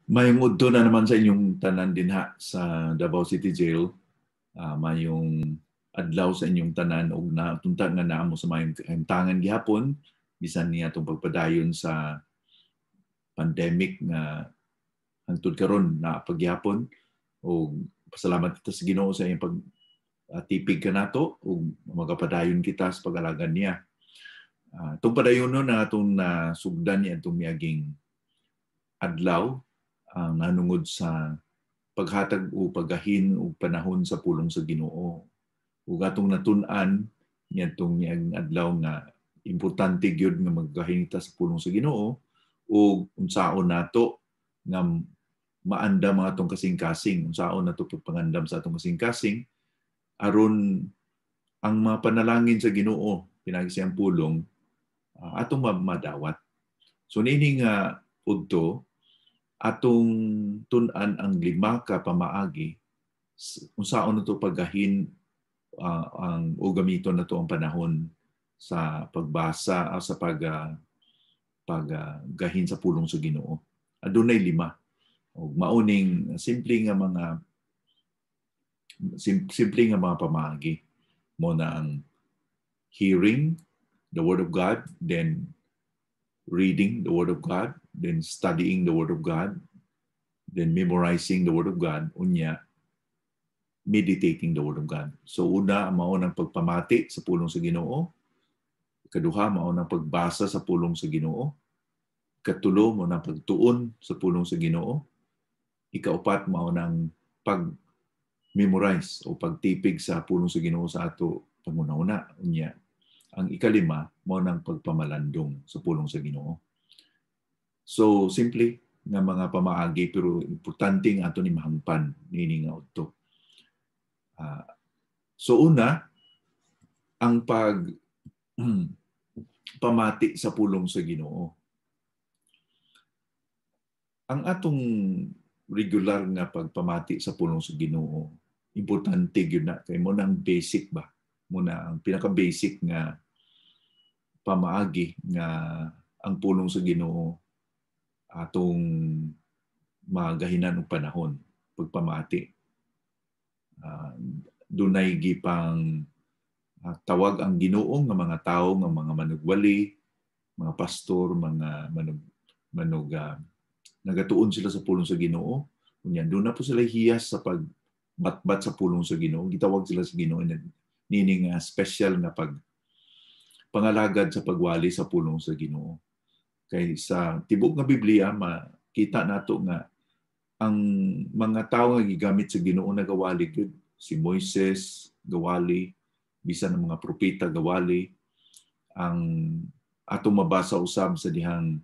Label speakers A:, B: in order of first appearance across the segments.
A: Mayong na naman sa inyong tanan dinha sa Davao City Jail. Mayong adlaw sa inyong tanan ug natunta nga naamo sa mayong kahimtangan gihapon bisan niya itong pagpadayon sa pandemic nga hangtod karon na pagyapon. Ug pasalamat kita sa Ginoo sa iyang pagtipig kanato ug magapadayon kita sa pag-alagad niya. Itong padayonon na itong nasugdan niya itong miyaging adlaw ang nanungod sa paghatag o paggahin o panahon sa pulong sa Ginoo. Ug atong natun-an niadtong niyang adlaw nga importante gyud nga maggahin ta sa pulong sa Ginoo ug unsaon nato nga maandam ang atong kasing-kasing, unsaon nato pagpangandam sa atong kasing-kasing aron ang mga panalangin sa Ginoo pinagi siyang pulong atong madawat. So niini nga udto atong tun-an ang 5 ka pamaagi unsaon nato paggahin ang o gamiton nato ang panahon sa pagbasa o sa paggahin sa pulong sa Ginoo. Adunay 5. Og mauning simple nga mga pamaagi mo na ang hearing the Word of God, then reading the Word of God, then studying the Word of God, then memorizing the Word of God, unya meditating the Word of God. So una, mao nang pagpamati sa pulong sa Ginoo. Ikaduha, mao nang pagbasa sa pulong sa Ginoo. Ikatulo, mao nang pagtuon sa pulong sa Ginoo. Ikaupat, mao nang pag-memorize o pagtipig sa pulong sa Ginoo sa ato pangunahuna. Unya, ang ikalima, mao nang pagpamalandong sa pulong sa Ginoo. So, simple nga mga pamaagi pero importante nga ato ni mahangpan niini nga udto. So una, ang pamati sa pulong sa Ginoo. Ang atong regular nga pagpamati sa pulong sa Ginoo, importante gyud na kay mo nang basic ba? Muna ang pinaka-basic nga pamaagi nga ang pulong sa Ginoo atong magahinan og panahon pagpamati. Dunay gipang tawag ang Ginoo nga mga tawo nga mga manugwali, mga pastor, mga nagatuon sila sa pulong sa Ginoo. Unya doon na po sila hiyas sa pagbatbat sa pulong sa Ginoo. Gitawag sila sa Ginoo nining special na pangalagad sa pagwali sa pulong sa Ginoo. Kay sa tibok nga Biblia makita nato nga ang mga tawo nga gigamit sa Ginoo nagawali gyud. Si Moises gawali, bisan ang mga propeta gawali. Ang atong mabasa usab sa dihang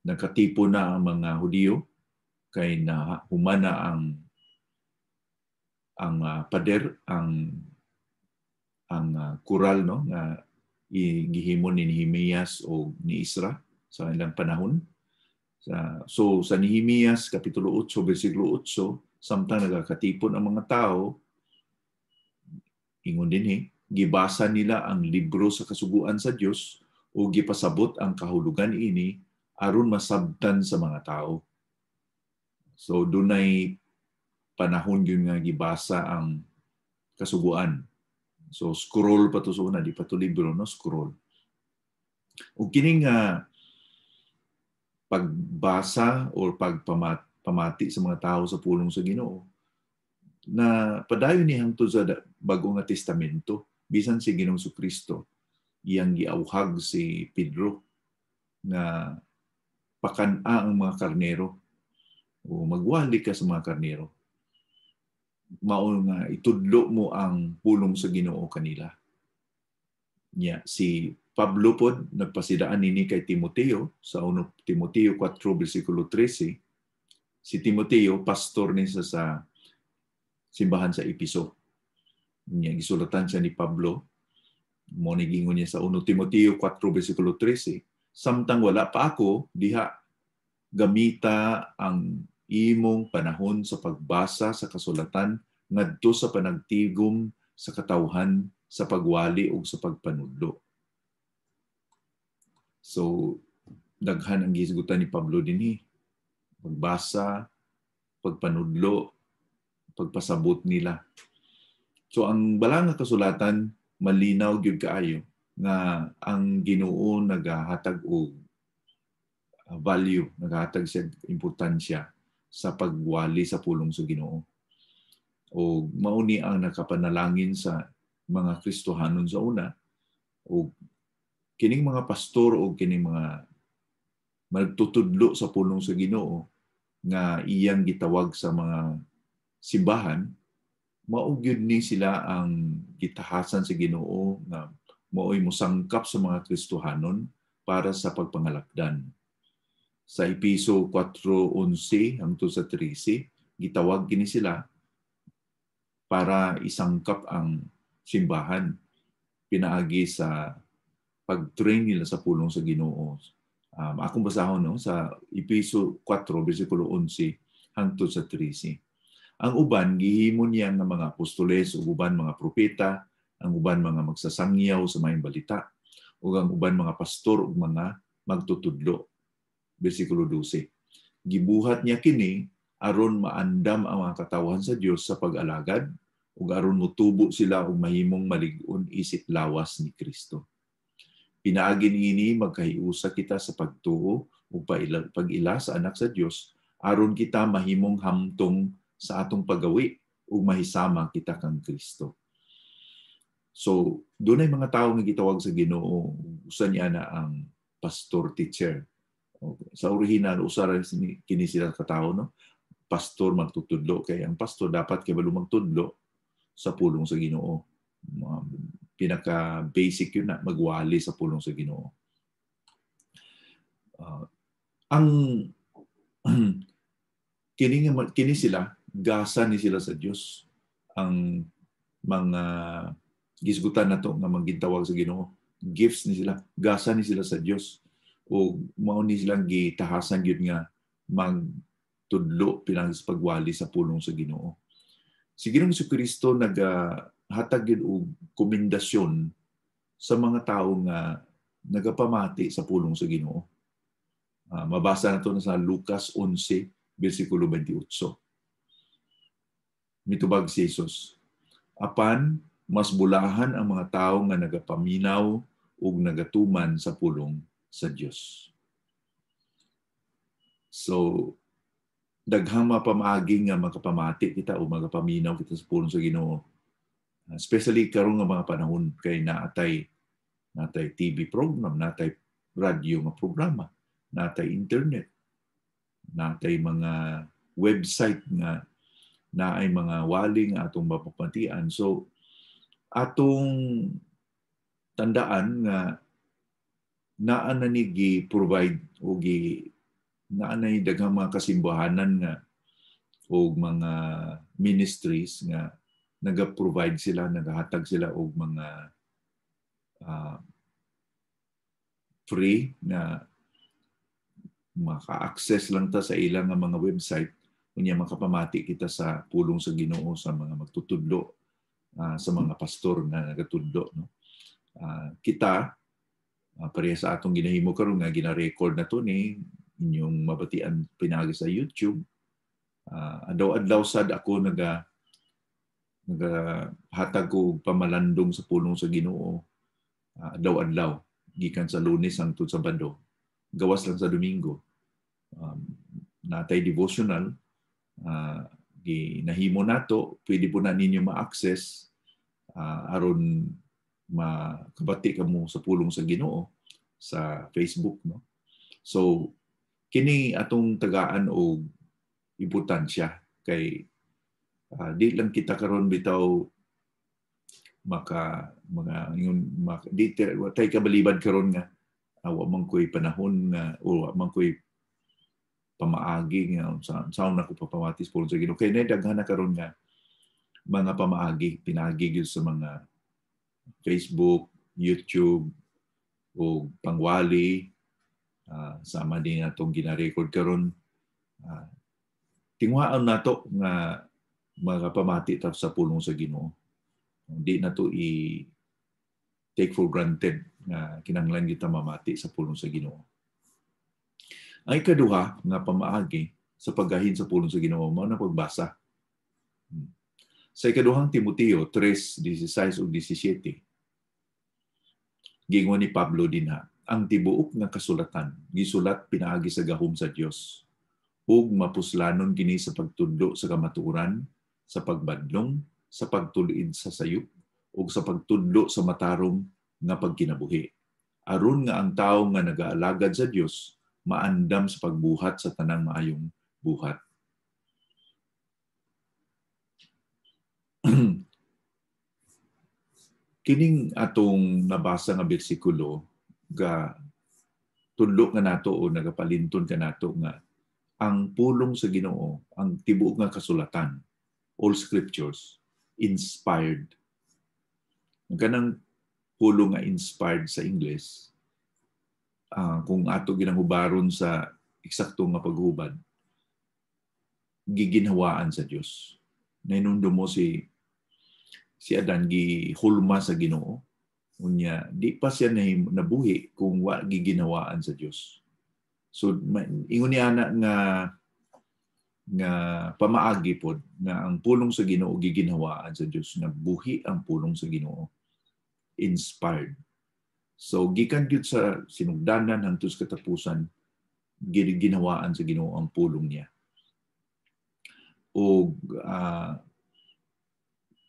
A: nagkatipo na ang mga Hudiyo kay na humana ang pader ang kural no nga gihimo ni Nehemias o ni Isra sa ilang panahon. So sa Nehemias kapitulo 8 bersikulo 8 samtang nagakatipon ang mga tao ingon dinhi gibasa nila ang libro sa kasuguan sa Dios o gipasabot ang kahulugan ini aron masabtan sa mga tao. So dunay panahon gyud nga gibasa ang kasuguan. So scroll pa to una, di pa to libro no, scroll. Ug kining pagbasa o pagpamati sa mga tao sa pulong sa Ginoo na padayon ni hangtod sa Bagong nga Testamento bisan si Ginoong Kristo iyang giauhag si Pedro na pakana ang mga karnero o magwali ka sa mga karnero. Mao nga itudlo mo ang pulong sa Ginoo kanila. Si Pablo pod nagpasidaan nini kay Timoteo sa 1 Timoteo 4 bersikulo 13. Si Timoteo pastor ni sa simbahan sa Episo. Gisulatan siya ni Pablo. Mo ni gingon niya sa 1 Timoteo 4 bersikulo 13, samtang wala pa ako diha gamita ang imong panahon sa pagbasa sa kasulatan ngadto sa panagtigom sa katawhan sa pagwali ug sa pagpanudlo. So daghan ang gisgutan ni Pablo dinhi pagbasa, pagpanudlo, pagpasabot nila. So ang bala nga kasulatan malinaw gyud kaayo nga ang Ginoo nagahatag og value, nagahatag siya importansya sa pagwali sa pulong sa Ginoo. O mauni ang nakapanalangin sa mga Kristohanon sa una o kining mga pastor o kining mga magtutudlo sa pulong sa Ginoo nga iyang gitawag sa mga simbahan, mao gyud ni sila ang gitahasan sa Ginoo nga mao'y musangkap sa mga Kristohanon para sa pagpangalakdan. Sa Episo 4:11 hangtod sa 13, gitawag kini sila para isangkap ang simbahan pinaagi sa pag-train nila sa pulong sa Ginoo. Akong basahon no sa Episo 4 bersikulo 11 hangtod sa 13. Ang uban gihimo niya nga mga apostoles ug uban mga propeta, ang uban mga magsasangyaw sa maayong balita, ug ang uban mga pastor ug mga magtutudlo. Bersikulo 12. Gibuhat niya kini aron maandam ang mga katawhan sa Dios sa pag-alagad ug aron motubo sila og mahimong malig-on isip lawas ni Kristo. Pinaagi niini magkahiusa kita sa pagtuo ug pag-ila sa anak sa Dios aron kita mahimong hamtong sa atong paggawi ug mahisama kita kang Kristo. So, doon ay mga tao nga gitawag sa Ginoo, usa niya na ang pastor teacher. Sa orihinal usara kini sila ka tawo no. Pastor magtutudlo kay ang pastor dapat kabalo magtudlo sa pulong sa Ginoo. Pinaka basic yun na magwali sa pulong sa Ginoo. Ang kini sila gasa ni sila sa Dios. Ang mga gisgutan nato nga magintawag sa Ginoo, gifts ni sila, gasa ni sila sa Dios. O mao ni silang gitahasan gyud nga magtudlo pinang pagwali sa pulong sa Ginoo. Si Ginoong Jesucristo nagahatag gyud og komendasyon sa mga tawo nga nagapamati sa pulong sa Ginoo. Mabasa nato na sa Lucas 11 bersikulo 28. Mitubag si Jesus, apan mas bulahan ang mga tawo nga nagapaminaw ug nagatuman sa pulong sa Dios. So, daghang mapamaagi nga makapamati kita o magapaminaw kita sa pulong sa Ginoo. Especially karon nga mga panahon kay natay TV program, natay radio nga programa, natay internet, natay mga website nga naay mga wali nga atong mapapatian. So, atong tandaan nga naa na ni gi-provide o naa na daghang mga kasimbahanan nga o mga ministries nga naga-provide sila, nagahatag sila og mga free na maka-access lang ta sa ilang nga mga website unya makapamati kita sa pulong sa Ginoo sa mga magtutudlo sa mga pastor na nagatudlo no. Kita pareha sa atong ginahimo karon nga gina-record na to ni inyong mabatian pinagi sa YouTube. Adlaw-adlaw sad ako nagahatag og pamalandong sa pulong sa Ginoo. Adlaw-adlaw gikan sa Lunes hangtod sa Sabado. Gawas lang sa Domingo. Natay devotional ginahimo nato, pwede po na ninyo ma-access aron makabati kamo sa pulong sa Ginoo sa Facebook no. So kini atong tagaan og importansya kay di lang kita karon bitaw di tay kabalibad karon nga wa man koy panahon nga o wa man koy pamaagi nga saan na ko papamati sa pulong sa Ginoo kay daghan na karon nga mga pamaagi pinagi gyud sa mga Facebook, YouTube, o pangwali, sama din natong gina-record karon. Tingwaan nato nga magapamati ta sa pulong sa Ginoo. Hindi na to i-take for granted na kinahanglan kita mamati sa pulong sa Ginoo. Ang ikaduha nga pamaagi sa paggahin sa pulong sa Ginoo mao na pagbasa. Sa ikaduhang Timoteo 3:16 ug 17, gingon ni Pablo dinha, ang tibuok nga kasulatan gisulat pinaagi sa gahom sa Dios ug mapuslanon kini sa pagtudlo sa kamatuoran, sa pagbadlong, sa pagtuluid sa sayop ug sa pagtudlo sa matarong nga pagkinabuhi. Aron nga ang tawo nga nagaalagad sa Dios maandam sa pagbuhat sa tanang maayong buhat. Kining atong nabasa nga bersikulo ga tudlo nga nato o nagapalinton ka nato nga ang pulong sa Ginoo, ang tibuok nga kasulatan, all scriptures, inspired. Ang kanang pulong nga inspired sa English, kung ato ginanghubaron sa eksakto nga paghubad, giginhawaan sa Dios. Nainundo mo si Adan gihulma sa Ginoo. Unya, di pa siya nabuhi kung wa giginhawaan sa Dios. So ingon ni ana nga pamaagi pod nga ang pulong sa Ginoo giginhawaan sa Dios, nga buhi ang pulong sa Ginoo, inspired. So gikan gyud sa sinugdanan hangtod sa katapusan giginhawaan sa Ginoo ang pulong niya. O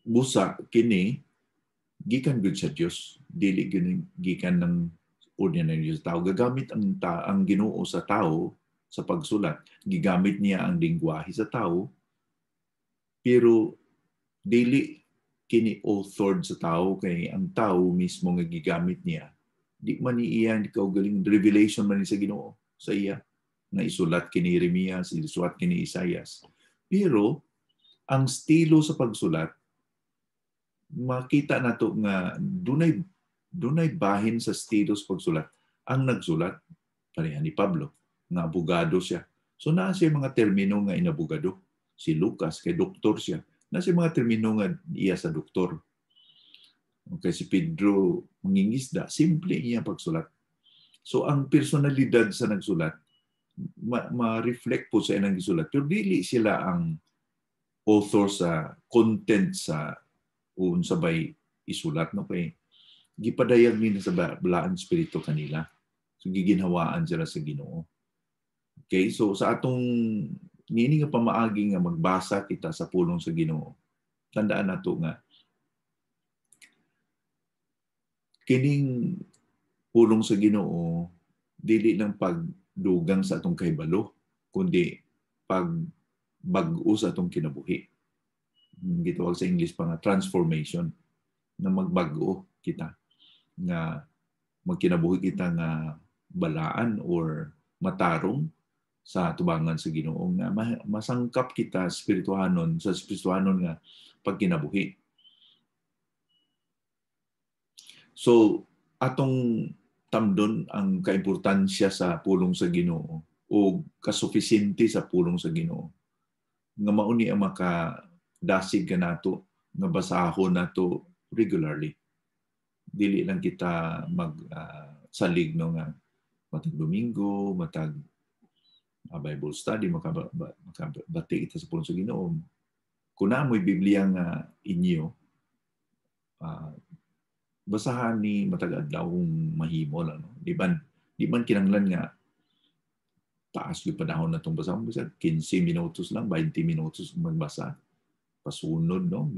A: busa kini gikan gyud sa Dios, dili gikan ng ordinary tao. Gagamit ang Ginoo sa tao sa pagsulat. Gigamit niya ang lingwahe sa tao, pero dili kini authored sa tao kay ang tao mismo nga gigamit niya. Di man niya kaugaling revelation man ni sa Ginoo sa iya na isulat kini Jeremias, isulat kini Isaias. Pero ang estilo sa pagsulat, makita nato nga dunay bahin sa estilo sa pagsulat. Ang nagsulat pareha ni Pablo, nga abogado siya. So naa siya mga termino nga inabogado. Si Lucas kay doktor siya. Naa siya mga termino nga iya sa doktor. Okay, si Pedro mangingisda, simple iya pagsulat. So ang personalidad sa nagsulat ma-reflect po sa ilang gisulat. Pero dili sila ang author sa content sa unsabay isulat, no, kay gipadayag nila sa balaan espiritu kanila. So giginhawaan sila sa Ginoo. Okay, so sa atong nini nga pamaagi nga magbasa kita sa pulong sa Ginoo, tandaan nato nga kining pulong sa Ginoo dili lang pagdugang sa atong kahibalo, kundi pagbag-o sa atong kinabuhi. Gitawag sa English pa nga transformation, na magbag-o kita, nga magkinabuhi kita nga balaan or matarong sa tubangan sa Ginoo, nga masangkap kita spirituhanon sa spirituhanon nga pagkinabuhi. So atong tamdon ang kaimportansya sa pulong sa Ginoo o kasufisiente sa pulong sa Ginoo, nga mauni ang makadasig ka nato nga basahon nato regularly. Dili lang kita salig no nga matag Domingo, matag Bible study, makabati kita sa pulong sa Ginoo. Kung naamoy Biblia nga inyo, basahan ni matag adlaw mahimo lang, no? Di man kinahanglan nga taas yung panahon na itong basahon. Bisa 15 minutos lang, 20 minutos magbasa. Pasunod, no?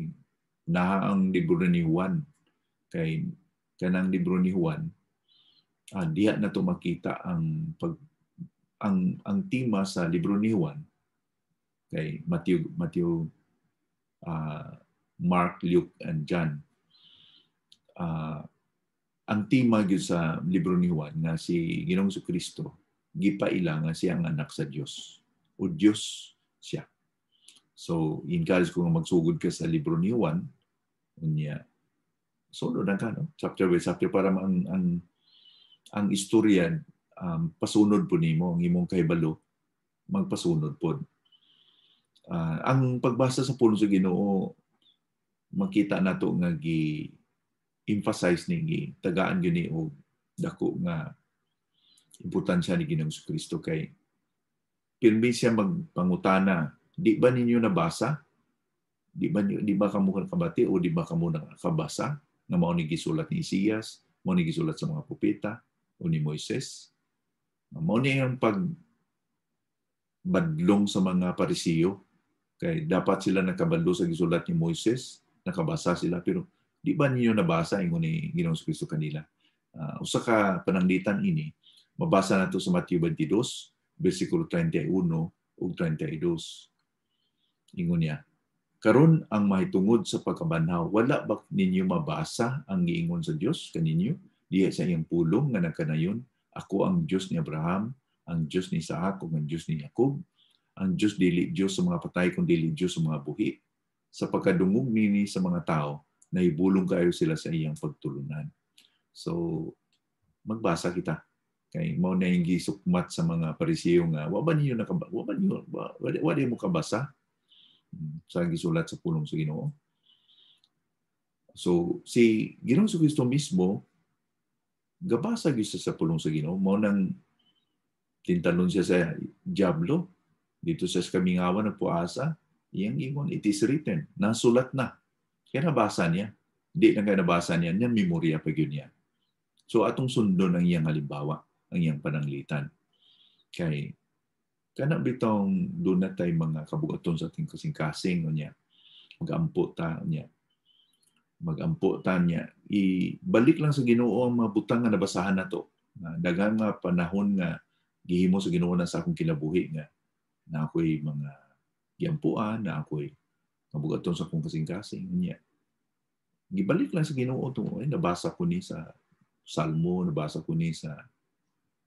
A: Na ang libro ni Juan. Kay kanang libro ni Juan, diha na to makita ang tema sa libro ni Juan. Kay Matthew, Mark, Luke, and John. Ang tema gyud sa libro ni Juan nga si Ginoong Kristo gipaila nga siya ang anak sa Dios o Dios siya. So encourage ko nga magsugod ka sa libro ni Juan, unya sunod na ka, no? Chapter by chapter para ang istorya pasunod po nimo, ang imong kahibalo magpasunod po. Ang pagbasa sa pulong sa Ginoo, makita nato nga emphasize ni tagaan gyud og dako nga importansya ni Ginoong Kristo, kay Pirmi siya magpangutana, di ba ninyo nabasa? Di ba kamo kabati o di ba kamo nakabasa na mao ni gisulat ni Isaias, mao ni gisulat sa mga propeta o ni Moises? Mao ni ang pagbadlong sa mga Parisiyo. Kay dapat sila nakabalo sa gisulat ni Moises, nakabasa sila, pero di ba ninyo nabasa ingon ni Ginoong Kristo kanila? Usa ka pananglitan ini, mabasa nato sa Matthew 22, versikulo 31 ug 32. Ingon niya, karon ang mahitungod sa pagkabanhaw, wala ba ninyo mabasa ang giingon sa Dios kaninyo? Diya sa iyang pulong nga nagkanayon, ako ang Diyos ni Abraham, ang Diyos ni Isaac, ug ang Diyos ni Jacob. Ang Diyos dili Diyos sa mga patay, kundi dili Diyos sa mga buhi. Sa pagkadungog nini sa mga tao, nahibulong kayo sila sa iyang pagtulunan. So, magbasa kita. Kay mao na yung gisukmat sa mga Parisiyo nga, wa ba niyo mo kabasa sa gisulat sa pulong sa Ginoo? So, si Ginoong Kristo mismo, gabasa gyud sa pulong sa Ginoo, mao nang tintalon siya sa diablo, dito sa kamingawan ng puasa, iyang ingon, it is written, nasulat na. Kaya nabasa niya. Hindi na kaya nabasa niya, yan memorya pa yun niya. So atong sundon ang iyang halimbawa, ang iyang pananglitan. Kay, kana bitong doon na tayo mga kabugaton sa ating kasing-kasing, niya. Mag-ampo ta niya. Mag-ampo ta niya. Ibalik lang sa Ginoo ang mga butang nga nabasahan na to. Daghang nga panahon nga gihimo sa Ginoo na sa akong kinabuhi nga na ako'y mga giampuan, na ako'y kabugaton sa akong kasing-kasing niya. Gibalik lang sa Ginoo to, nabasa ko ni sa Salmo, nabasa ko ni sa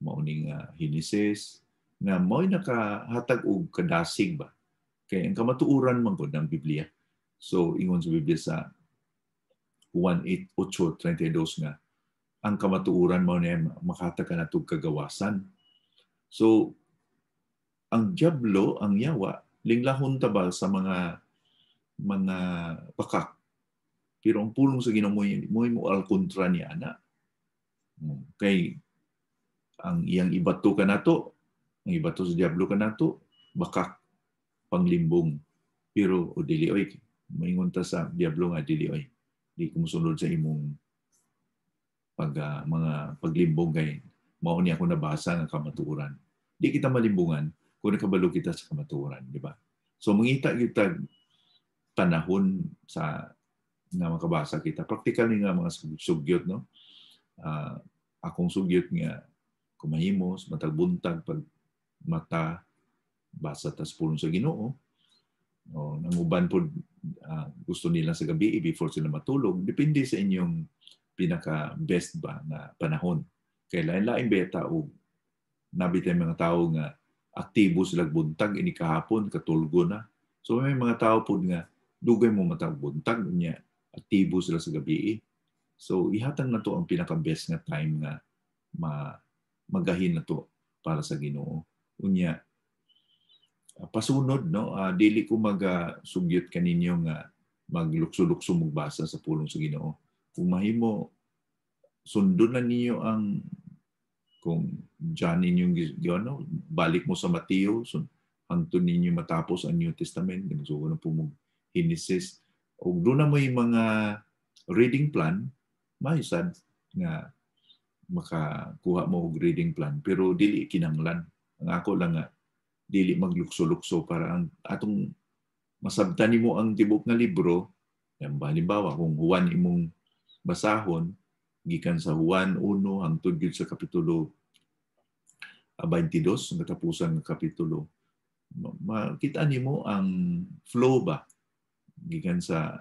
A: mauning Henesis, na mao'y nakahatag og kadasig ba. Kaya ang kamatuuran man gud ng Biblia. So ingon sa Biblia sa Juan 8:32 nga, ang kamatuuran mao niya makahatag ka natug kagawasan. So ang diablo, ang yawa, linglahon tabal sa mga pakak. Pero ang pulong sa Ginoo mo al kontra niya ana. Kay ang iyang ibato ka nato, ang ibato sa diablo ka nato, bakak panglimbong. Pero o dili oy, moingon ta sa diablo nga dili oy. Di ko mosunod sa imong mga paglimbong kay mao ni ako nabasa nga kamatuoran. Di kita malimbungan kung nakabalo kita sa kamatuoran, di ba? So mangita kita panahon sa nga makabasa kita. Practical nga mga sugyot, no? Akong sugyot nga kumahimos, matag buntag, pag mata, basa tas pulong sa Ginoo. O, nang uban po gusto nila sa gabi before sila matulog. Depende sa inyong pinaka-best ba na panahon. Kaya lain-lain beta o nabitay mga tao nga aktibo sila buntag, ini kahapon, katulgo na. So may mga tao po nga dugay mo matag buntag niya, aktibo sila sa gabi. So ihatag na to ang pinaka-best nga time nga magahin na to para sa Ginoo. Unya pasunod, no, dili ko magsugyot kaninyo nga maglukso-lukso magbasa sa pulong sa Ginoo. Kung mahimo sundon na ninyo ang kung diyan ninyong gano, balik mo sa Mateo, hangtod ninyo matapos ang New Testament, nagsugo na po mo Henesis. O doon na mo yung mga reading plan, mahisad nga makakuha mo og reading plan. Pero dili kinanglan. Ang ako lang nga, dili maglukso-lukso para ang atong masabtan nimo ang tibok nga libro. Yan, halimbawa, kung Juan imong basahon, gikan sa Juan 1 hangtod gyud sa kapitulo 22, ang katapusan ng kapitulo, makita nimo ang flow ba gikan sa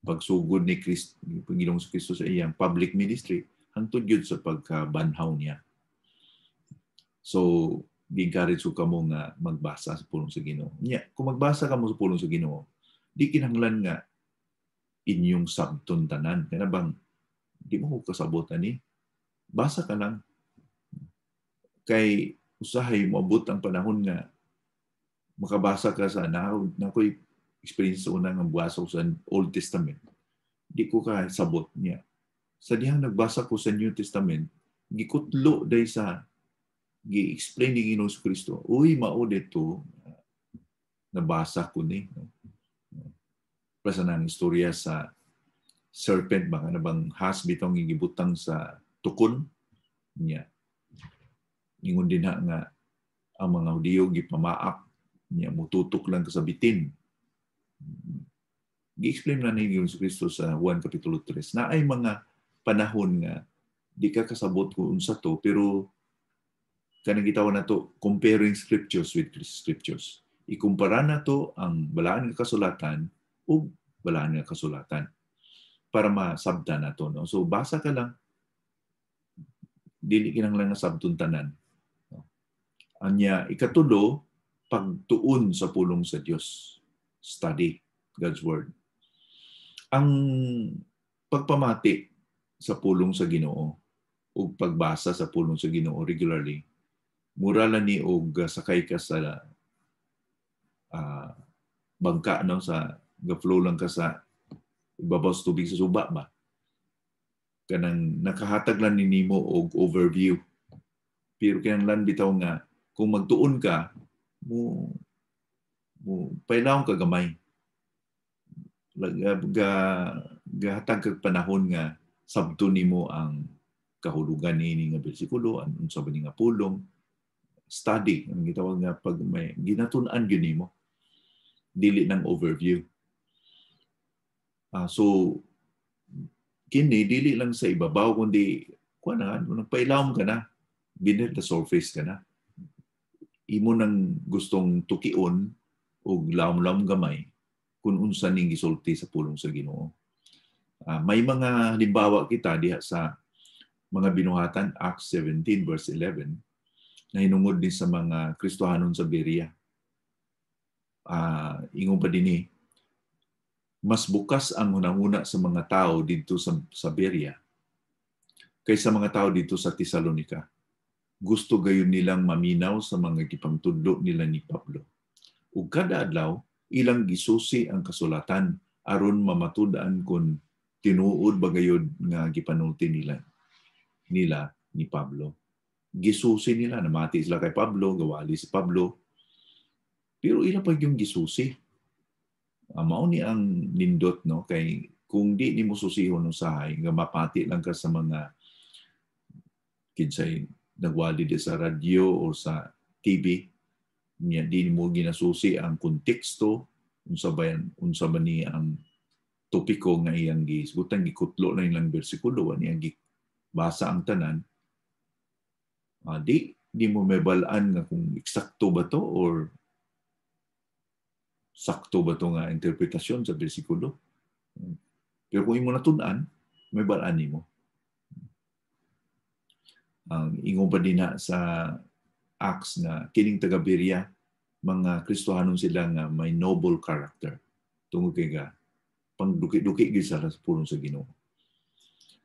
A: pagsugod ni Kristo, Panginoong Kristo sa iyang public ministry hangtod gyud sa pagkabanhaw niya. So gi-encourage ko kamo nga magbasa sa pulong sa Ginoo. Kung magbasa ka mo sa pulong sa Ginoo, di kinahanglan nga inyong sabton tanan. Kaya bang di mo ko kasabot ani, basa ka lang. Kay usahay moabot ang panahon nga makabasa ka sa nakoy experience sa unang basa sa Old Testament. Di ko ka sabot niya. Sa dihang nagbasa ko sa New Testament, gikutlo day sa gi-explain ni Ginoong Kristo, uy, mao dito, nabasa ko ni. Prasa ng istorya sa serpent, baka na bang hasbitong gigibutang sa tukon niya. Ingon din nga ang mga Hudiyo gipamaak niya, mututok lang ka sa bitin. Gi-explain na ni Ginoong Kristo sa Juan Kapitulo 3 na ay mga panahon nga di ka kasabot kung unsa to, pero kanang gitawag na to comparing scriptures with scriptures. Ikumpara na to ang balaan nga kasulatan ug balaan nga kasulatan para masabtan nato, no? So basa ka lang, dili kinahanglan nga sabton tanan. Anya ikatulo, pagtuon sa pulong sa Dios. Study God's word. Ang pagpamati sa pulong sa Ginoo o pagbasa sa pulong sa Ginoo regularly, mura lang ni og sakay ka sa bangka, no, sa ga-flow lang ka sa ibabaw sa tubig sa suba ba. Kanang nakahatag lang ni nimo og overview. Pero kinahanglan bitaw nga kung magtuon ka, mo pailawon ka gamay. Gahatag kag panahon nga sabto nimo ang kahulugan ni nga bersikulo, unsa ba ni nga pulong. Study, ang gitawag nga pag may ginatun-an gyud nimo, dili ng overview. So kini dili lang sa ibabaw kundi kuan nagpailawom ka na, beneath the surface ka na. Imo nang gustong tukion og lawom-lawom gamay kung unsa ning gisulti sa pulong sa Ginoo. May mga halimbawa kita diha sa mga binuhatan, Acts 17 verse 11, na hinungod din sa mga Kristohanon sa Berea. Ingon pa dinhi, mas bukas ang hunahuna sa mga tao dito sa Berea kaysa mga tao dito sa Tesalonica. Gusto gayon nilang maminaw sa mga gipangtudlo nila ni Pablo. Ug kada adlaw, ilang gisusi ang kasulatan aron mamatud-an kung tinuod ba gayud nga gipanulti nila ni Pablo. Gisusi nila, namati sila kay Pablo, gawali si Pablo. Pero ilang pa yung gisusi. Mao ni ang nindot, no, kay kung di nimo susihon usahay nga mapati lang ka sa mga kinsay nagwali di sa radyo o sa TV, niya di mo ginasusi ang konteksto, unsa ba ni ang topiko nga iyang gisgutan, gikutlo na ilang bersikulo ani ang basa ang tanan. Di mo mabalaan nga kung eksakto ba to or sakto ba to nga interpretasyon sa bersikulo. Pero kung imo natun-an, may balaan nimo. Ang ingon pa din na sa Acts na kining taga Berea, mga Kristohanon sila nga may noble character. Tungod kay ga pangduki-duki gyud sa pulong sa Ginoo.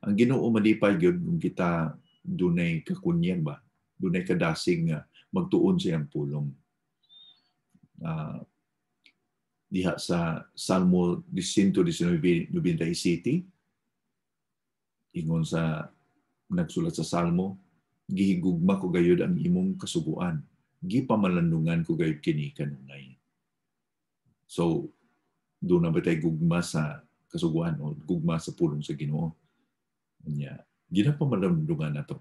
A: Ang Ginoo malipay gyud kung kita dunay kakunyag ba, dunay kadasig nga magtuon sa iyang pulong. Diha sa Salmo 119:97, ingon sa nagsulat sa Salmo, gihigugma ko gayud ang imong kasuguan, gipamalandungan ko gayud kini kanunay. So doon na ba tayo gugma sa kasuguan o gugma sa pulong sa Ginoo? Ginapamalandungan na to.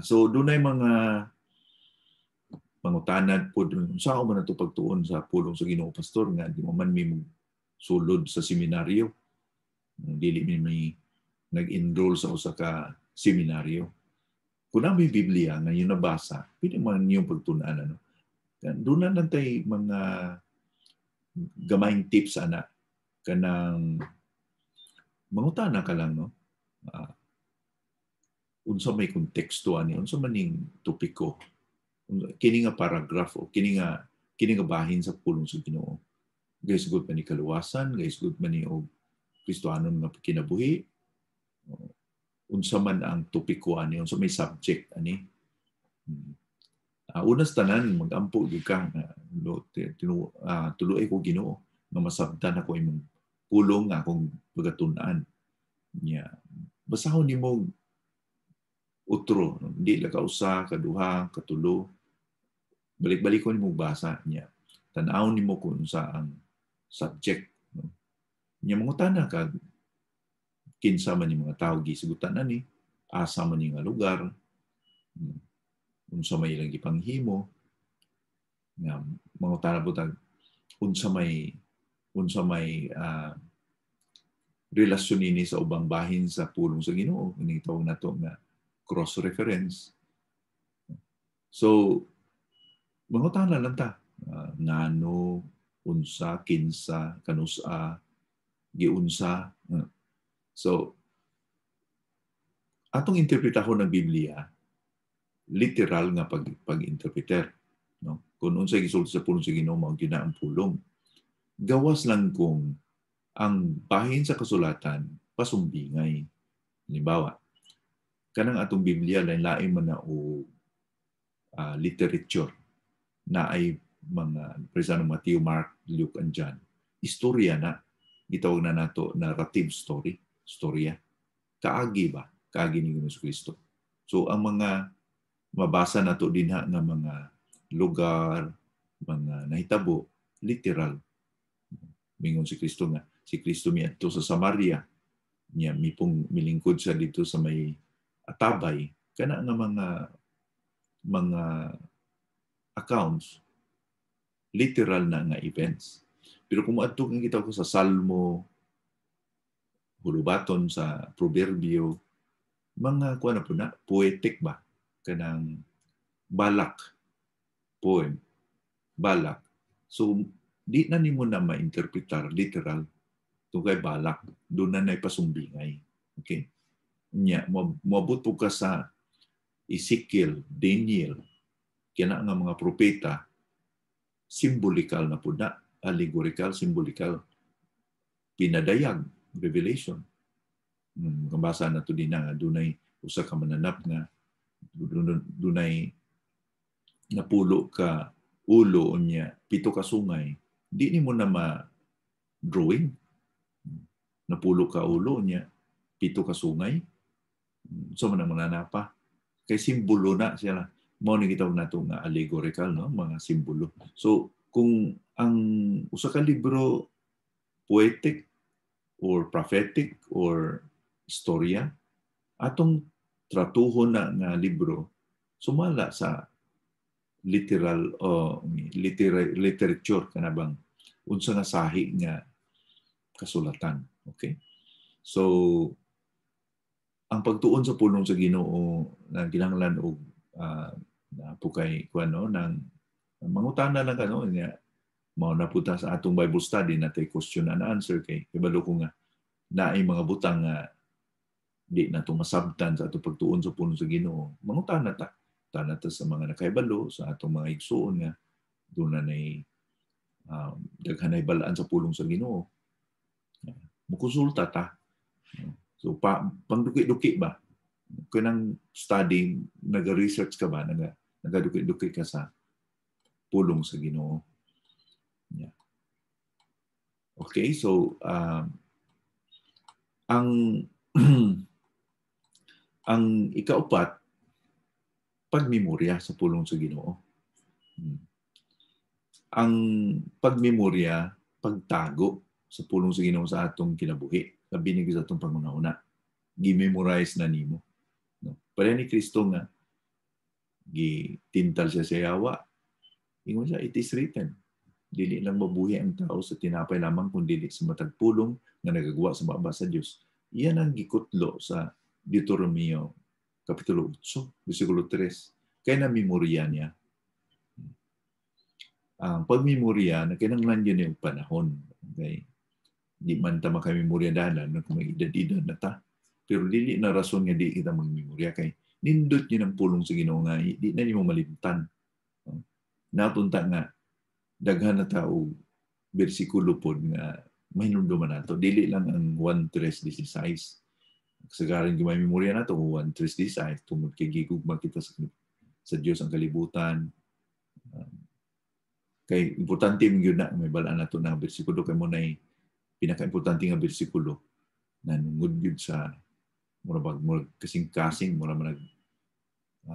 A: So doon ay mga pangutanad po, saan ko man ito pagtuon sa pulong sa Ginoo, pastor, nga di mo man may sulod sa seminaryo. Dili may nag-enroll sa usa ka seminaryo. Kung na may Biblia nga yung nabasa, pwede man yung pagtunan. Ano? Doon na lang tayo mga gamayng tips, ana. Kanang mangutana ka lang, no? Unsa may konteksto ani, unsa maning topiko, kini nga paragraph o kini nga bahin sa pulong sa Ginoo. Guys good man ni kaluwasan, guys good man ni og Kristohanon nga kinabuhi. Unsa man ang topiko ani, unsa may subject ani. Unas tanan magampo gyud ka tuloy ko Ginoo nga masabtan ako imong pulong nga akong pagatun-an. Basahon nimo utro, di la kausa, kaduha, katulo, balik-balik ko nimo basa niya. Tan-aw nimo kung sa ang subject. No? Nya mangutana ka kinsa man yung mga tao gisigutan ani, asa man yung nga lugar, unsa may ilang gipanghimo, nga mangutana butang unsa may relasyon ini sa ubang bahin sa pulong sa Ginoo, ini tawag nato nga cross reference. So mangutana lang ta, ngano, unsa, kinsa, kanusa, giunsa. So atong interpretahon ng Biblia literal nga pag-interpreter, no? Kung unsay gisulti sa pulong sa Ginoo mao gyud ang pulong. Gawas lang kung ang bahin sa kasulatan pasumbingay. Halimbawa, kanang atong Biblia lain-lain man na o literature na ay mga presano Matthew, Mark, Luke, and John. Istorya na, gitawag na nato narrative story, storya. Kaagi ba? Kaagi ni Hesus Kristo. So ang mga mabasa nato dinha nga mga lugar, mga nahitabo, literal. Mingon si Kristo nga, si Kristo miadto sa Samaria, niya milingkod sa dito sa may atabay, kana nga mga accounts, literal na nga events. Pero kung maadto kang kita ko sa Salmo, hulubaton sa proverbio, mga kuha na po na, poetic ba? Kanang balak, poem, balak. So, di na nimo na ma-interpretar literal tungkay balak, doon na pasumbingay. Okay? Nya, moabot po ka sa Ezekiel, Daniel, kaya nga mga propeta, symbolikal na po na, allegorical, symbolikal, pinadayag, revelation. Kabasa na to din na, dunay usa ka mananap nga, dunay napulo ka ulo niya, 7 ka sungay, di ni mo na ma-drawing. Napulo ka ulo niya, 7 ka sungay. So man ang mananapa. Kay simbolo na siya. Mao ni gitawag nato nga allegorical, no? Mga simbolo. So kung ang usa ka libro poetic or prophetic or istorya, atong tratuhon na nga libro sumala sa literal literature kanabang unsa nga sahi nga kasulatan. Okay? So ang pagtuon sa pulong sa Ginoo na kinahanglan og na pukay kuano nang mangutana lang kano niya mao na puta sa atong Bible study natay question and answer kay kabalo ko nga naay mga butang nga di na to masabtan sa atong pagtuon sa pulong sa Ginoo. Mangutana ta sa mga nakahibalo sa atong mga igsuon nga doon na daghanay balaan sa pulong sa Ginoo. Mukonsulta ta. So pangduki-duki ba? Kanang study, nag-research ka ba? Nagaduki-duki ka sa pulong sa Ginoo. Yeah. Okay, so ang ang ikaupat, pagmemorya sa pulong sa Ginoo. Ang pagmemorya, pagtago sa pulong sa Ginoo sa atong kinabuhi. Kabinig sa atong pangunahuna. Gi-memorize na nimo. No? Para ni Kristo nga, gitintal siya sa yawa. Ingon siya, it is written. Dili lang mabuhi ang tao sa tinapay lamang kung dili sa matag pulong nga nagagawa sa baba sa Dios. Iyan ang gikutlo sa Deuteronomio Kapitulo 8, versikulo 3. Kaya na-memorya niya. Ang pagmemorya, na kinanglan yun yung panahon. Okay? Di man ta makamemorya dalan, kung may edad-edad na ta. Pero dili na rason nga di kita magmemorya. Kay nindot yun ang pulong sa Ginoo nga, di na niyo malimtan. Natunta nga, daghan na tao, bersikulo po nga, mahinumduman nato. Dili lang ang 1:3:16. Kasagaran yung may memorya nato, 1:3:16. Tungod kay gigugma kita sa Diyos ang kalibutan. Kay importante yung yun na, may balaan nato na bersikulo, kay mo na pinaka-importante nga bersikulo na nungod yun sa murabag kasing-kasing, murabag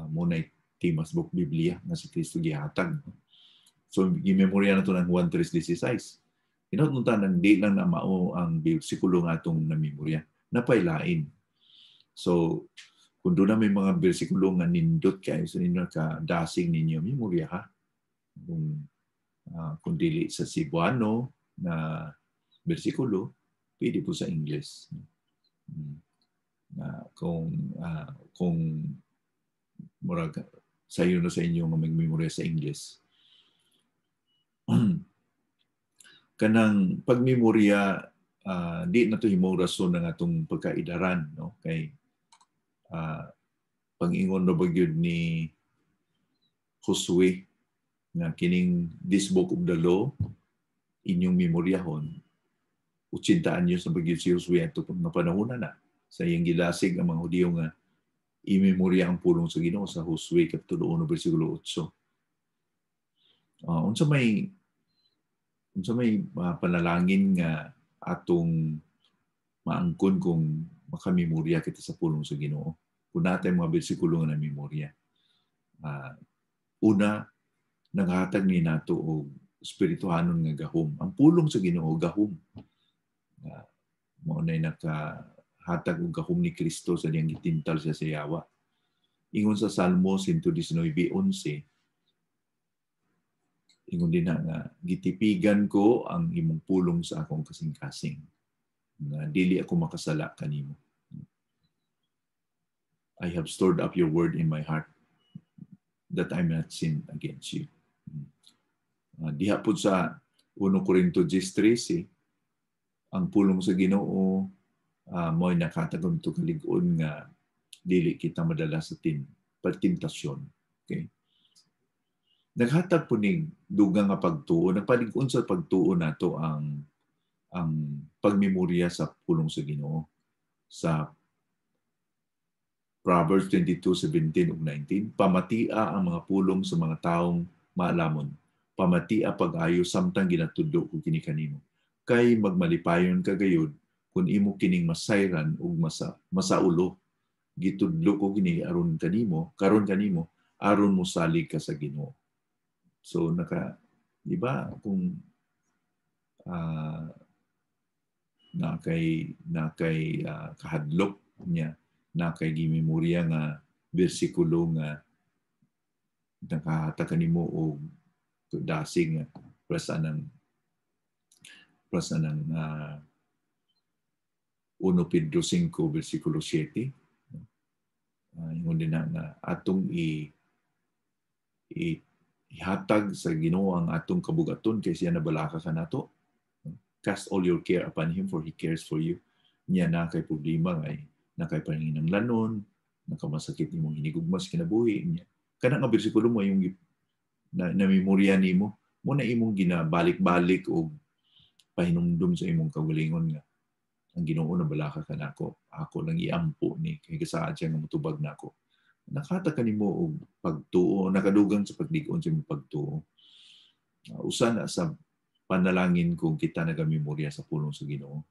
A: Muna timas buk Biblia nga si Kristo gihatag. So, gimemorya na ito ng Juan 3:16. Inatunta ng di lang na mao ang bersikulo nga itong namemorya. Napailain. So, kung doon na may mga bersikulo nga nindot kayo sa ninyo, kadasing ninyo, memorya ha. Kung dili sa Cebuano na bersikulo, pwede po sa English. Kung murag sayo na sa inyo nga magmemorya sa English. Kanang pagmemorya, di na to himong rason ng atong pagkaidaran, no? Kay pag-ingon na bagyod ni Josue nga kining this book of the law inyong memoryahon. 80 anyos na bagyod si Josue ato nga panahon na sa iyang gilasig ang mga Hudiyo nga i-memorya ang pulong sa Ginoo sa Josue kapitulo 1 bersikulo 8. Unsa may panalangin nga atong maangkon kung makamemorya kita sa pulong sa Ginoo. Kung natay mga bersikulo nga na memorya. Una, naghatag ni nato og espirituhanon nga gahom. Ang pulong sa Ginoo gahom. Mao nay nakahatag og gahom ni Kristo sa diyang gitintal sa sayawa. Ingon sa Salmo 119:11, ingon din nga gitipigan ko ang imong pulong sa akong kasing-kasing. Nga dili ako makasala kanimo. I have stored up your word in my heart that I may not sin against you. Diha po sa 1 Corinto 10:13, ang pulong sa Ginoo mo'y nakatagon to kalig-on nga dili kita madala sa pagtentasyon. Okay? Naghatag po ning dugang nga pagtuo, nagpalig-on sa pagtuo nato ang pagmemorya sa pulong sa Ginoo. Sa Proverbs 22:17 ug 19, pamatia ang mga pulong sa mga taong maalamon. Pamatia pag-ayo samtang ginatudlo ko kini kanimo. Kay magmalipayon kagayod kung imo kining masayran ug masaulo. Gitudlo ko kini karon kanimo aron mo salig ka sa Ginoo. So di ba kung nakay kahadlok niya na kay gimemorya nga bersikulo nga nakahatag kanimo og dasing prasa ng 1 Pedro 5 bersikulo 7. Ingon din na atong ihatag sa Ginoo ang atong kabugaton kay siya nabalaka kanato. Cast all your care upon Him for He cares for you. Niya na kay problema ngay nakay panginahanglanon, nakamasakit nimong hinigugmas kinabuhi niya. Kana nga bersikulo mo yung na-memorya nimo, mo na imong ginabalik-balik og pahinumdum sa imong kaugalingon nga ang Ginoo nabalaka kanako. Ako lang iampo ni kay gasaad siya nga motubag nako. Nakatag kanimo og pagtuo, nakadugang sa paglig-on sa imong pagtuo. Usa na sa panalangin kung kita nagamemorya sa pulong sa Ginoo.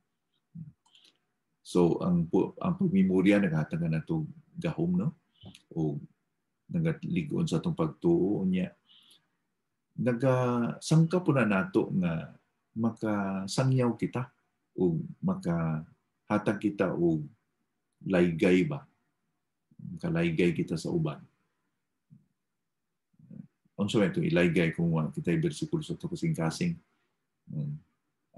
A: So ang pagmemorya naghatag na to gahom, no? O nagalig-on sa atong pagtuo niya. Nagasangka po na nato nga makasangyaw kita o makahatag kita o laygay ba? Makalaygay kita sa uban. Unsa man ito ilaygay kung kita bersikulo sa ito kasing-kasing.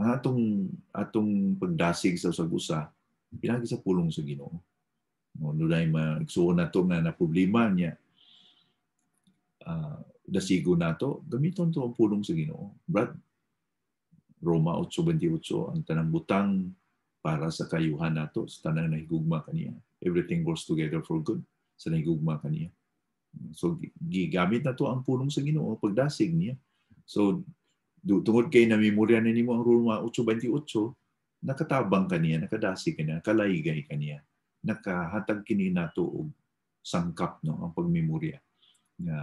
A: Ang atong pagdasig sa usag-usa pinagi sa pulong sa Ginoo. Nunay maigsuon nato na problema niya. Dasigo nato, gamiton to ang pulong sa Ginoo. Brad, Roma 8:28, ang tanang butang para sa kayuhan nato, sa tanang nahigugma kaniya. Everything works together for good sa nahigugma kaniya. So gigamit na to ang pulong sa Ginoo pagdasig niya. So tungod kay namemorya na nimo ang Roma 8:28, nakatabang kaniya, nakadasig kaniya, kalaygay kaniya. Nakahatag kini nato og sangkap, no, ang pagmemorya. Nga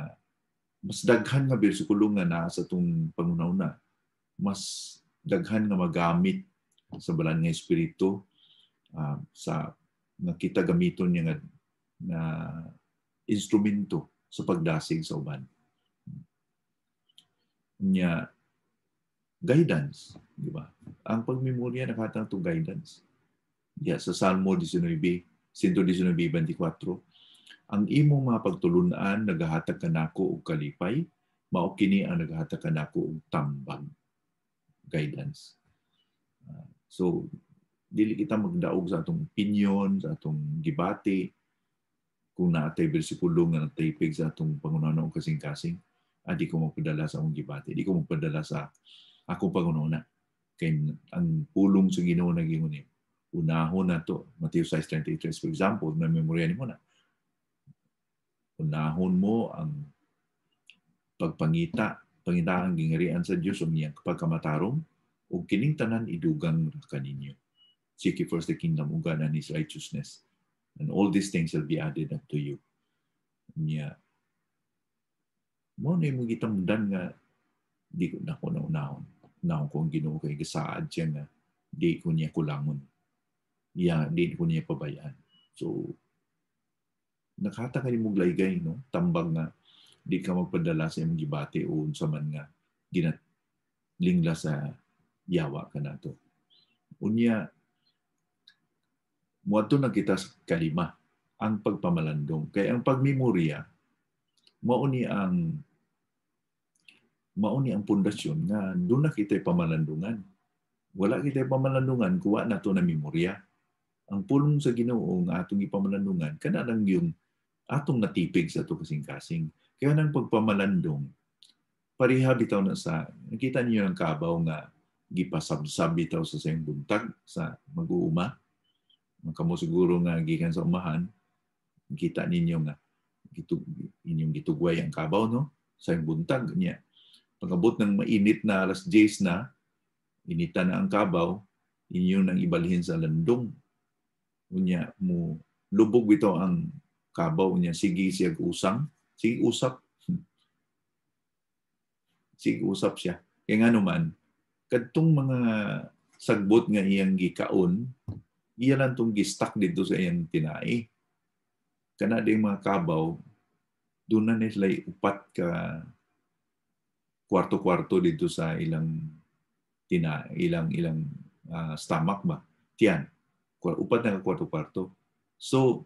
A: mas daghan nga bersikulo nga naa sa tong pangunaw-na, mas daghan nga magamit sa balan nga espiritu sa nga kita gamiton niya nga instrumento sa pagdasig sa uban. Nya guidance, di ba? Ang pagmemorya nakatang to guidance. Sa Salmo 119:24, ang imong mga pagtulunan nagahatag kanako og kalipay, mao kini ang nagahatag kanako og tambag. Guidance. So dili kita magdaog sa atong opinion, sa atong gibati, kung naatay bersikulo nga nagtaypig sa atong pangunahuna o kasing-kasing, di ko magpadala sa akong gibati, di ko magpadala sa akong pangunahuna. Kaya ang pulong sa Ginoo na gingon niya, unahon na to, Matthew 6:33, for example, na memorya mo na. Unahon mo ang pangita ang gingarian sa Dios o niyang pagkamatarong, o kining tanan idugang kaninyo. Seek ye first the kingdom of God and His righteousness, and all these things shall be added unto you. Niya, mo na yung gitamdan nga, di ko na ko naunahon. Naon ko ang Ginoo kay gasaad siya nga, di ko niya kulangon. Di ko niya pabayaan. So, nakata ka ni mong laygay, no? Tambang nga, di ka magpadala sa imong gibati o unsa man nga lingla sa yawa ka na to. Unya, muadto na kita sa kalima, ang pagpamalandong. Kaya ang pagmemorya, mao ni ang pundasyon nga doon na kita'y pamalandungan. Wala kita'y pamalandungan, kuha na to na memorya. Ang pulong sa Ginoo nga atong ipamalandungan, kana lang yung atong natipig sa to kasing-kasing. Kaya nang pagpamalandong, pariha bitaw na sa, nakita niyo ang kabaw nga gipasabsab bitaw sa sayang buntag sa mag-uuma. Kamo siguro nga gikan sa umahan, kita ninyo nga inyong gitugway ang kabaw, no? Sayang buntag niya. Pag-abot ng mainit na alas 10 na, initan na ang kabaw, inyo nang ibalhin sa landong. Unya mo lubog bitaw ang kabaw niya, sige siya usang, sige usap. Sige usap siya. Kaya nga naman, kadtong mga sagbot nga iyang gikaon, iya lang itong gistak dito sa iyang tinai. Kana din mga kabaw, doon na nila upat ka kwarto-kwarto dito sa ilang stomach ba? Tiyan. Upat na kwarto-kwarto. So,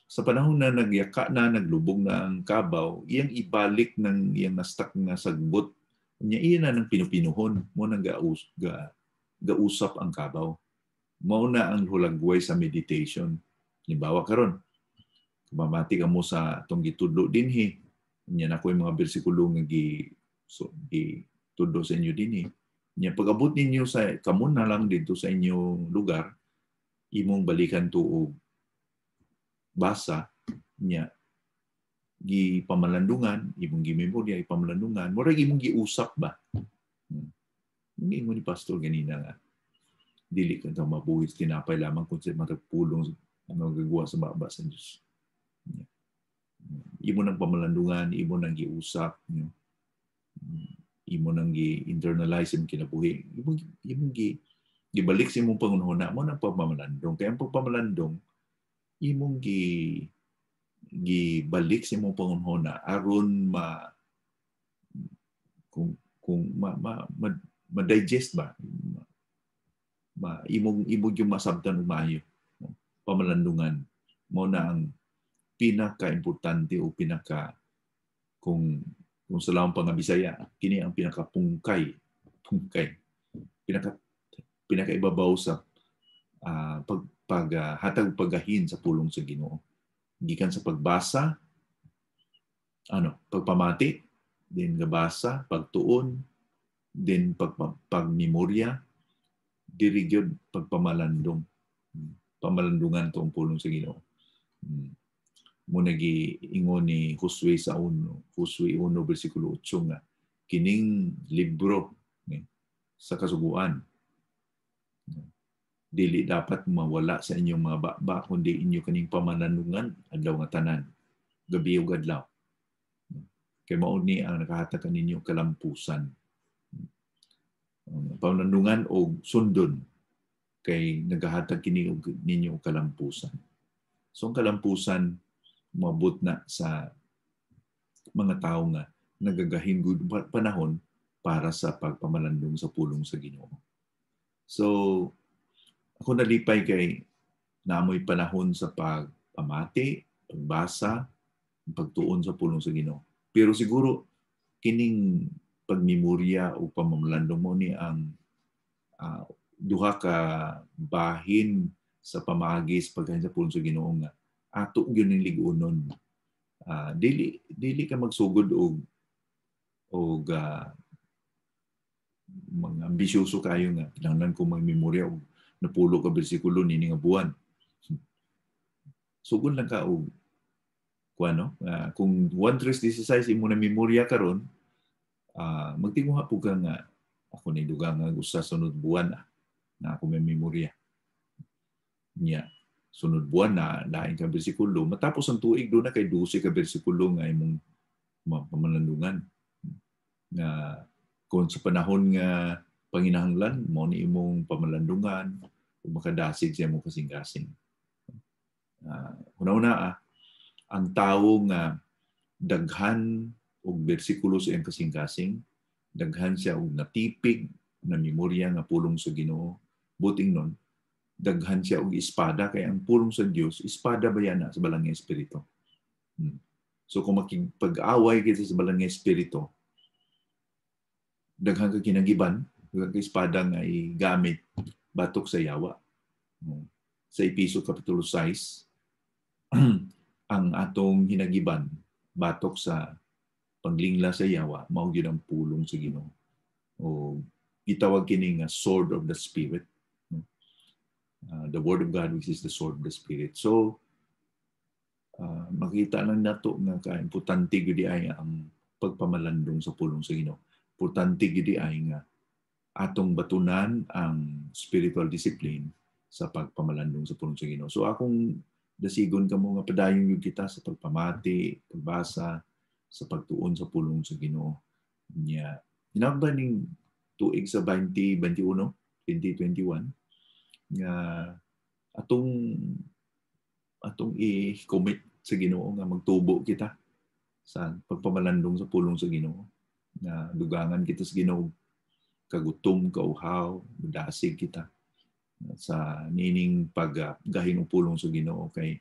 A: sa panahon na nagyaka na, naglubog na ang kabaw, iyang ibalik ng iyang nastak nga sagbot. Niya iyan na ng pinupinuhon. Mo nang gausap ang kabaw. Mao na ang hulagway sa meditation. Halimbawa karon, kumamati ka mo sa itong gitudlo dinhi. Niya na ko yung mga bersikulo nga gitudlo sa inyo dinhi. Niya pag-abot ninyo sa kamo na lang dito sa inyong lugar, imong balikan tuog basa niya gipamalandungan, imong gimemorya, ipamalandungan, murag imong giusap ba? Hindi mo ni pastor ganina nga. Dili ka daw mabuhis tinapay lamang kung sa matagpulong ano gagawa sa baba sa Diyos. Imo nang pamalandungan, imo nang giusap, imo nang gi-internalize imong kinabuhi. Imong gibalik sa imong pangunahuna mo nang pagmamalandong. Kaya ang pagmamalandong imong gibalik sa imong pangunahuna aron ma-digest ba? Imong yung masabtan umayo. Pamalandungan mo na ang pinaka-importante o kung sa lawang pangabisaya, kini ang pinaka-pungkay. Pinaka-ibabaw sa hatag pagahin sa pulong sa Ginoo. Gikan sa pagbasa, pagpamati, din gabasa, pagtuon, din pagmemorya, diri gyud pagpamalandong. Pamalandungan to ang pulong sa Ginoo. Muna giingon ni Josue 1 bersikulo 8 nga kining libro sa kasuguan dili dapat mawala sa inyong mga bakba kundi inyo kaning pamalandungan adlaw nga tanan, gabi ug adlaw. Kay mao ni ang nakahatag kaninyo kalampusan. Pamalandungan o sundon kay nagahatag kini ninyo kalampusan. So ang kalampusan mabot na sa mga tao nga nagagahin gud panahon para sa pagpamalandong sa pulong sa Ginoo. So, ako nalipay kay naamoy panahon sa pagpamati, pagbasa, pagtuon sa pulong sa Ginoo. Pero siguro kining pagmemorya o pamamalandong mo ni ang duha ka bahin sa pamaagi sa pagkain sa pulong sa Ginoo nga ato gyud ning lig-unon. Dili ka magsugod og mga ambisyoso kayo nga kinahanglan ko magmemorya og napulo ka bersikulo nini nga buwan. Sugod lang ka og kuano kung 1:16 imo na memorya karon, magtinguha po ka nga ako ni dugang nga usa sunod buwan na ako may memorya niya. Sunod buwan na lain ka bersikulo. Matapos ang tuig doon na kay 12 ka bersikulo nga imong pamalandungan. Na kung sa panahon nga panginahanglan mo ni imong pamalandungan kung makadasig sa imong kasing-kasing. Una-una ang tao nga daghan og bersikulo sa iyang kasing-kasing, daghan siya og natipig na memorya nga pulong sa Ginoo. Buting nun, daghan siya og espada kay ang pulong sa Dios, espada ba yan sa balang nga espiritu. So kung makipag-away kita sa balang nga espiritu, daghan ka kinagiban, daghan ka espada nga igamit batok sa yawa. Sa Episo Kapitulo 6, ang atong hinagiban batok sa paglingla sa yawa, mao gyud ang pulong sa Ginoo. O gitawag kini nga sword of the spirit. The word of God, which is the sword of the spirit. So makita lang nato nga kaimportante gyud ay ang pagpamalandong sa pulong sa Ginoo. Importante gidi ay nga atong batunan ang spiritual discipline sa pagpamalandong sa pulong sa Ginoo. So akong dasigon kamo nga padayon gyud kita sa pagpamati, pagbasa, sa pagtuon sa pulong sa Ginoo. Nya hinabdan ning tuig sa 2021 nga atong i-commit sa Ginoo nga magtubo kita sa pagpamalandong sa pulong sa Ginoo. Na dugangan kita sa Ginoo, kagutom, kauhaw, dasig kita sa nining paggahin og pulong sa Ginoo kay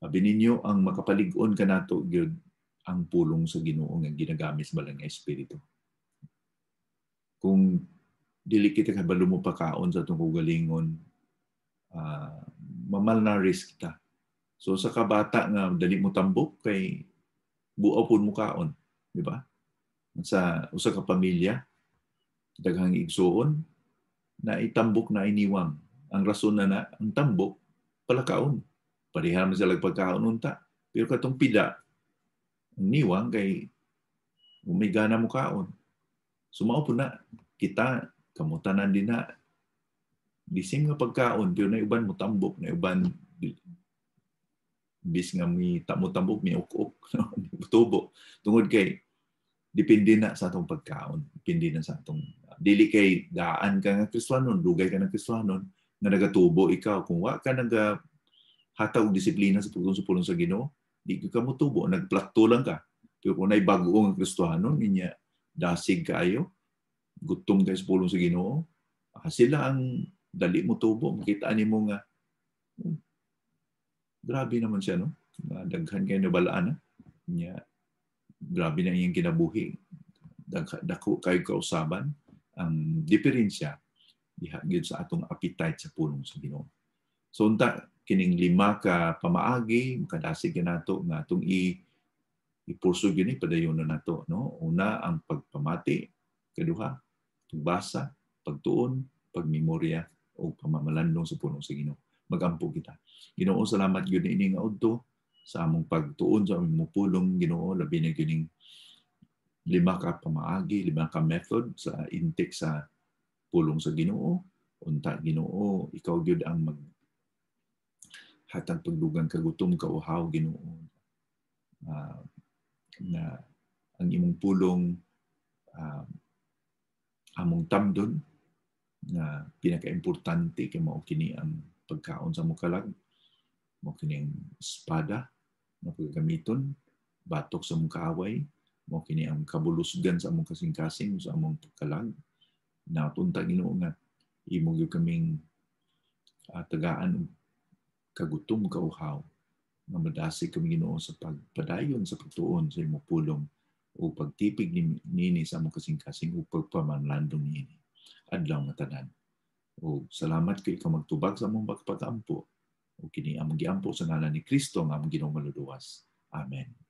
A: bininyo ang makapalig-on kanato gyud ang pulong sa Ginoo nga ginagamit sa balang nga espiritu. Kung dili kita kabalo mo pakaon sa atong kaugalingon, mamalnourished kita. So sa kabata nga dali mo tambok kay buaw pud mo kaon, di ba? Sa usa ka pamilya daghang igsuon na itambok na iniwang. Ang rason na ang tambok palakaon. Pareha man sila pagkaon unta. Pero katong pida ang niwang kay may gana mo kaon. Sumao po na kita kamutanan din na bisim nga pagkaon pero na uban mo tambok, na uban bis nga mi tambok mi uk-uk tubo tungod kay depende na sa atong pagkaon, depende na sa atong dili kay daan ka nga Kristiyanon, dugay ka ng Kristiyanon nga nagatubo ikaw kung wa ka hatag og disiplina sa pagtuon sa pulong sa Ginoo, di ka mo tubo, nagplakto lang ka. Pero kung nay bag-o nga Kristiyanon, ninya dasig kaayo, gutom kay sa pulong sa Ginoo, sila ang dali mo tubo, makita nimo nga grabe naman siya, no? Daghan kay nabalaan na. Niya grabe na iyang kinabuhi. Dako kayo kausaban. Ang diferensya diha gyud sa atong appetite sa pulong sa Ginoo. So unta kining 5 ka pamaagi makadasig nato nga atong i-pursue gini padayon na nato, no? Una ang pagpamati, kaduha pagbasa, pagtuon, pagmemorya o pamamalandong sa pulong sa Ginoo. Magampo kita. Ginoo, salamat gyud ini nga adto sa among pagtuon sa among pulong Ginoo, labi na kining 5 ka pamaagi, 5 ka method sa intake sa pulong sa Ginoo. Unta Ginoo, ikaw gyud ang hatag pagdugang kagutom, kauhaw Ginoo. Na ang imong pulong among tamdon na pinaka-importante kay mao kini ang pagkaon sa mukalag, mao kini ang espada nga paggamiton batok sa among kaaway, mo kini ang kabulusgan sa among kasing-kasing sa among pagkalag. Natunta Ginoo nga imo gyud kaming tagaan og kagutom kauhaw nga madasig kami Ginoo sa pagpadayon sa pagtuon sa imong pulong o pagtipig nini sa among kasing-kasing o pagpamanlandong niini adlaw nga tanan. O salamat kay ka magtubag sa among pagpagampo o kini among giampo sa ngalan ni Kristo nga among Ginoo maluluwas. Amen.